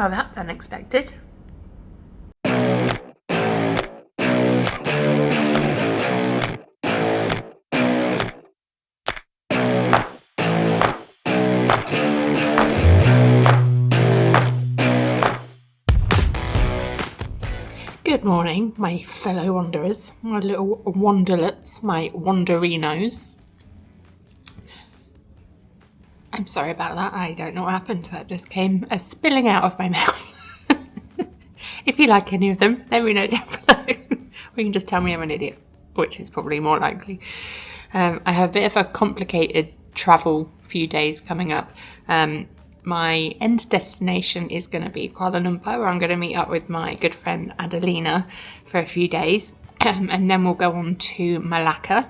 Well, that's unexpected. Good morning, my fellow wanderers, my little wanderlets, my wanderinos. I'm sorry about that. I don't know what happened. That just came spilling out of my mouth. If you like any of them, let me know down below. Or you can just tell me I'm an idiot, which is probably more likely. I have a bit of a complicated travel few days coming up. My end destination is going to be Kuala Lumpur, where I'm going to meet up with my good friend Adelina for a few days. And then we'll go on to Malacca,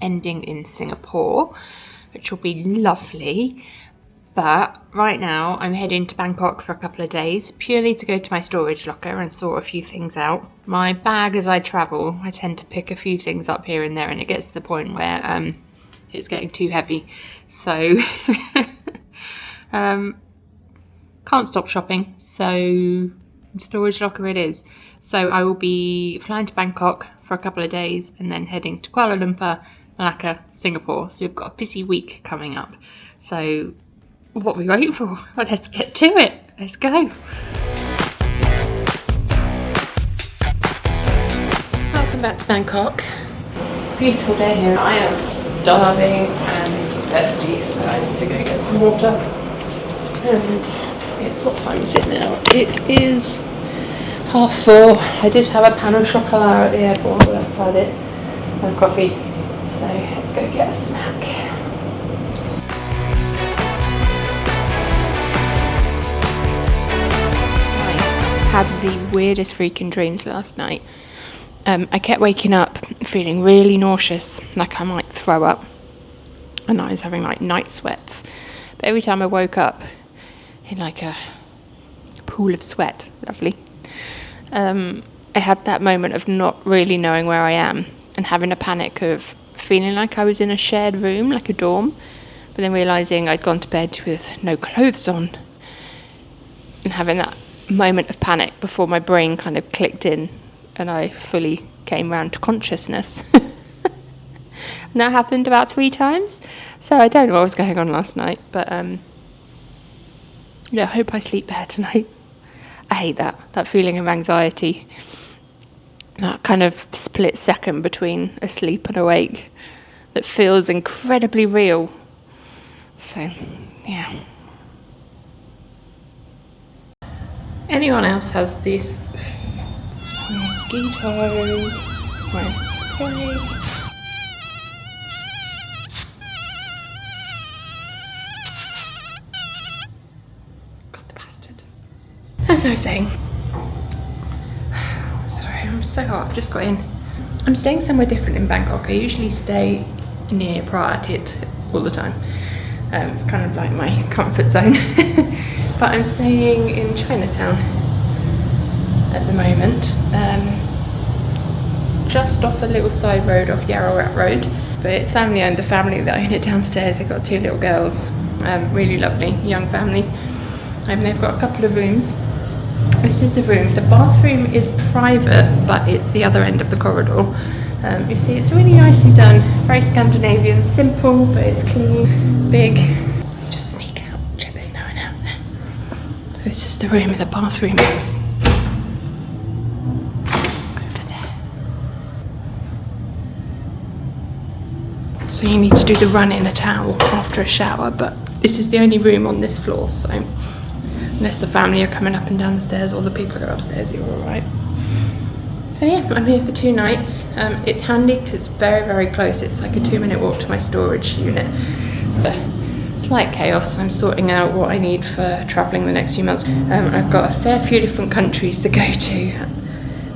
ending in Singapore, which will be lovely. But right now I'm heading to Bangkok for a couple of days, purely to go to my storage locker and sort a few things out. My bag, as I travel, I tend to pick a few things up here and there, and it gets to the point where it's getting too heavy. So can't stop shopping, so storage locker it is. So I will be flying to Bangkok for a couple of days and then heading to Kuala Lumpur, Malacca, Singapore. So we've got a busy week coming up. So what are we waiting for? Well, let's get to it. Let's go. Welcome back to Bangkok. Beautiful day here. I am starving and thirsty, so I need to go get some water. And it's, what time is it now? It is 4:30. I did have a pan au chocolat at the airport, but that's about it. And coffee. So let's go get a snack. I had the weirdest freaking dreams last night. I kept waking up feeling really nauseous, like I might throw up, and I was having like night sweats. But every time I woke up in like a pool of sweat, lovely, I had that moment of not really knowing where I am and having a panic of feeling like I was in a shared room, like a dorm, but then realising I'd gone to bed with no clothes on, and having that moment of panic before my brain kind of clicked in and I fully came round to consciousness. And that happened about 3 times, so I don't know what was going on last night, but I hope I sleep better tonight. I hate that feeling of anxiety, that kind of split second between asleep and awake that feels incredibly real. So yeah. Anyone else has this mosquito? Where's the spray? God, the bastard. As I was saying, sorry, I'm so hot. I've just got in. I'm staying somewhere different in Bangkok. I usually stay near Pratit all the time. It's kind of like my comfort zone. But I'm staying in Chinatown at the moment, just off a little side road off Yarrawat Road. But it's family owned, the family that own it downstairs. They've got 2 little girls, really lovely, young family. They've got a couple of rooms. This is the room. The bathroom is private, but it's the other end of the corridor. You see, it's really nicely done, very Scandinavian, simple, but it's clean, big. Just sneak out, check this now and out. So it's just the room, and the bathroom is over there. So you need to do the run in a towel after a shower, but this is the only room on this floor, so unless the family are coming up and down the stairs or the people that are upstairs, you're alright. So yeah, I'm here for 2 nights. It's handy because it's very, very close. It's like a 2-minute walk to my storage unit. So slight chaos. I'm sorting out what I need for travelling the next few months. I've got a fair few different countries to go to.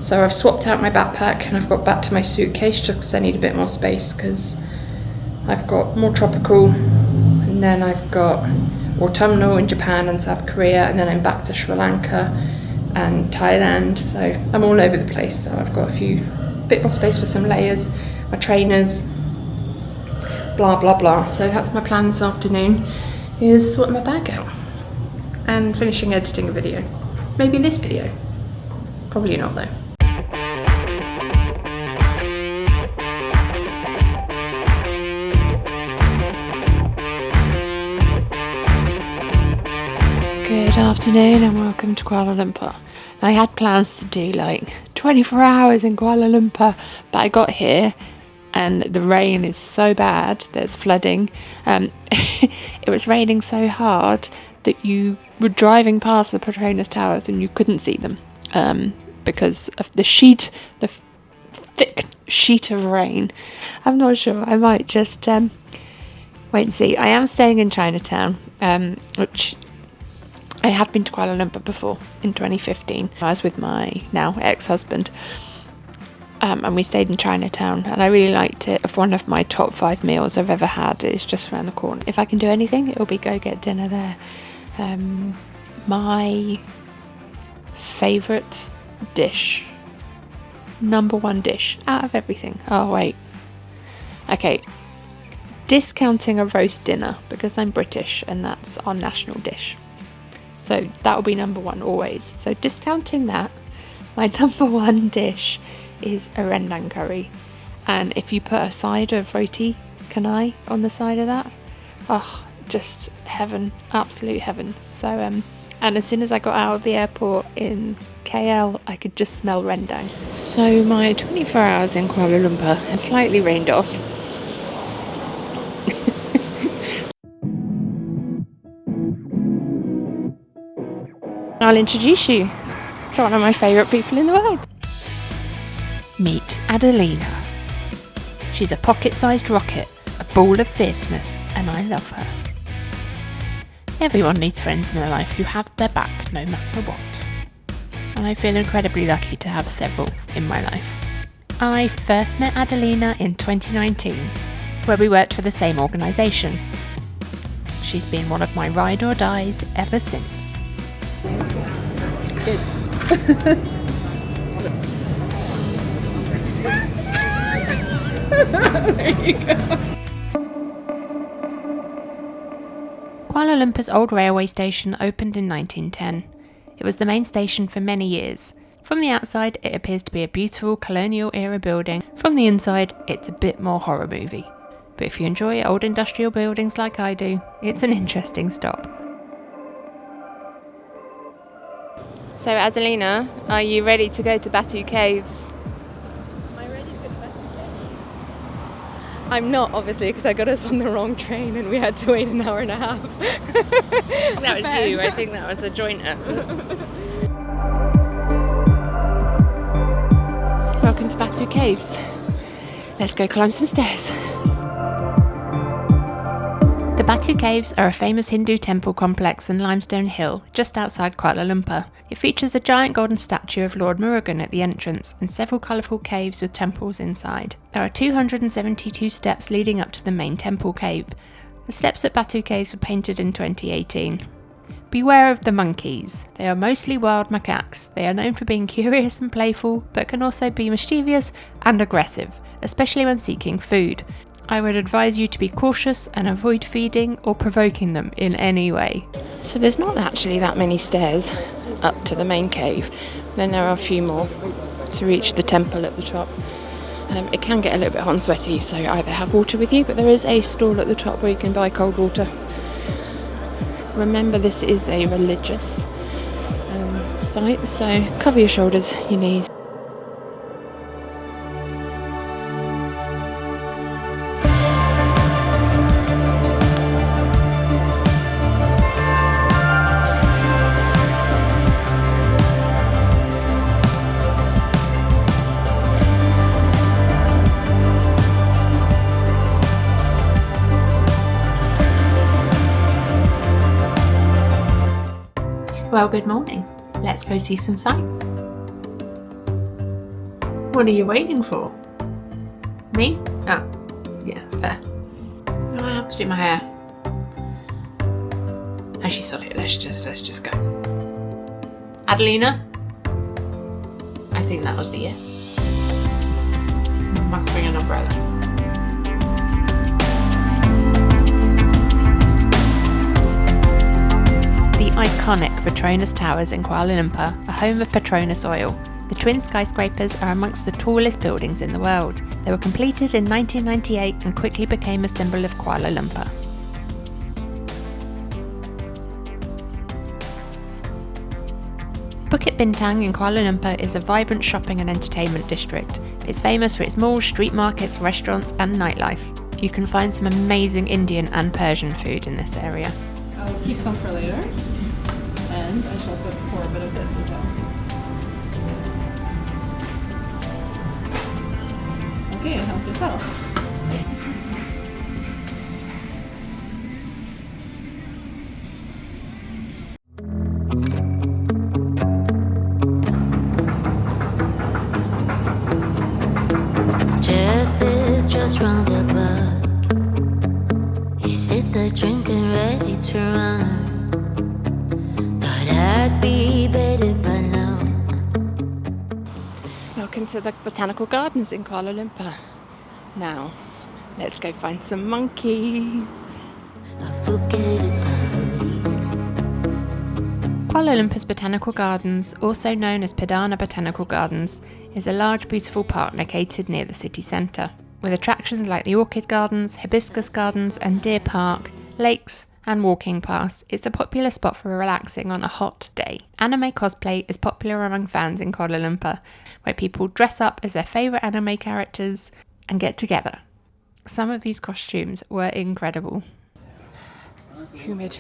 So I've swapped out my backpack and I've got back to my suitcase just because I need a bit more space, because I've got more tropical, and then I've got autumnal in Japan and South Korea, and then I'm back to Sri Lanka and Thailand, so I'm all over the place. So I've got a bit more space for some layers, my trainers, blah blah blah. So that's my plan this afternoon, is sort my bag out. and finishing editing a video. Maybe this video. Probably not though. Good afternoon and welcome to Kuala Lumpur. I had plans to do like 24 hours in Kuala Lumpur, but I got here and the rain is so bad, there's flooding. It was raining so hard that you were driving past the Petronas Towers and you couldn't see them because of the thick sheet of rain. I'm not sure, I might just wait and see. I am staying in Chinatown, which I have been to Kuala Lumpur before in 2015. I was with my now ex-husband and we stayed in Chinatown and I really liked it. One of my top 5 meals I've ever had is just around the corner. If I can do anything, it'll be go get dinner there. My favourite dish, number 1 dish out of everything. Oh wait, okay, discounting a roast dinner because I'm British and that's our national dish. So that will be number 1 always. So discounting that, my number 1 dish is a rendang curry. And if you put a side of roti canai on the side of that, oh, just heaven, absolute heaven. So, and as soon as I got out of the airport in KL, I could just smell rendang. So my 24 hours in Kuala Lumpur, and slightly rained off. I'll introduce you to one of my favourite people in the world. Meet Adelina. She's a pocket-sized rocket, a ball of fierceness, and I love her. Everyone needs friends in their life who have their back no matter what. And I feel incredibly lucky to have several in my life. I first met Adelina in 2019, where we worked for the same organisation. She's been one of my ride or dies ever since. Good. There you go. Kuala Lumpur's old railway station opened in 1910. It was the main station for many years. From the outside, it appears to be a beautiful colonial era building. From the inside, it's a bit more horror movie. But if you enjoy old industrial buildings like I do, it's an interesting stop. So Adelina, are you ready to go to Batu Caves? Am I ready for the Batu Caves? I'm not, obviously, because I got us on the wrong train and we had to wait an hour and a half. That was you, I think that was a jointer. Welcome to Batu Caves. Let's go climb some stairs. The Batu Caves are a famous Hindu temple complex in Limestone Hill, just outside Kuala Lumpur. It features a giant golden statue of Lord Murugan at the entrance and several colourful caves with temples inside. There are 272 steps leading up to the main temple cave. The steps at Batu Caves were painted in 2018. Beware of the monkeys. They are mostly wild macaques. They are known for being curious and playful, but can also be mischievous and aggressive, especially when seeking food. I would advise you to be cautious and avoid feeding or provoking them in any way. So there's not actually that many stairs up to the main cave. Then there are a few more to reach the temple at the top. It can get a little bit hot and sweaty, so either have water with you, but there is a stall at the top where you can buy cold water. Remember, this is a religious site, so cover your shoulders, your knees. Well, good morning. Let's go see some sights. What are you waiting for? Me? Oh, yeah, fair. Oh, I have to do my hair. Actually, sorry, let's just go. Adelina? I think that was the year. Must bring an umbrella. The iconic Petronas Towers in Kuala Lumpur are home of Petronas Oil. The twin skyscrapers are amongst the tallest buildings in the world. They were completed in 1998 and quickly became a symbol of Kuala Lumpur. Bukit Bintang in Kuala Lumpur is a vibrant shopping and entertainment district. It's famous for its malls, street markets, restaurants and nightlife. You can find some amazing Indian and Persian food in this area. I'll keep some for later, and I shall pour a bit of this as well. Okay, help yourself. Jeff is just round the block. Is it the drink and ready to run? Thought I'd be better by now. Welcome to the Botanical Gardens in Kuala Lumpur. Now, let's go find some monkeys. I forget about it. Kuala Lumpur's Botanical Gardens, also known as Perdana Botanical Gardens, is a large beautiful park located near the city centre. With attractions like the Orchid Gardens, Hibiscus Gardens and Deer Park, lakes and walking paths, it's a popular spot for relaxing on a hot day. Anime cosplay is popular among fans in Kuala Lumpur, where people dress up as their favourite anime characters and get together. Some of these costumes were incredible. Humid.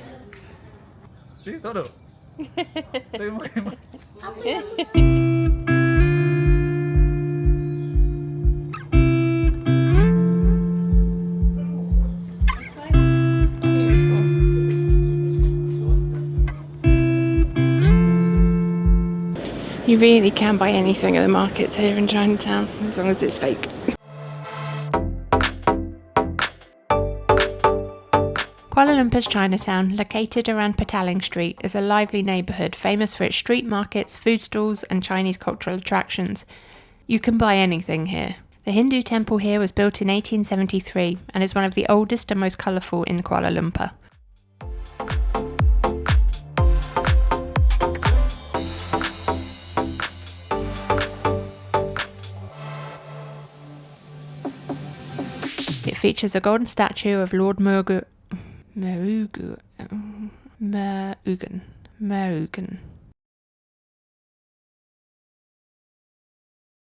Sí, claro. Estoy muy mal. You really can buy anything at the markets here in Chinatown, as long as it's fake. Kuala Lumpur's Chinatown, located around Petaling Street, is a lively neighbourhood famous for its street markets, food stalls and Chinese cultural attractions. You can buy anything here. The Hindu temple here was built in 1873 and is one of the oldest and most colourful in Kuala Lumpur. It features a golden statue of Lord Murugan.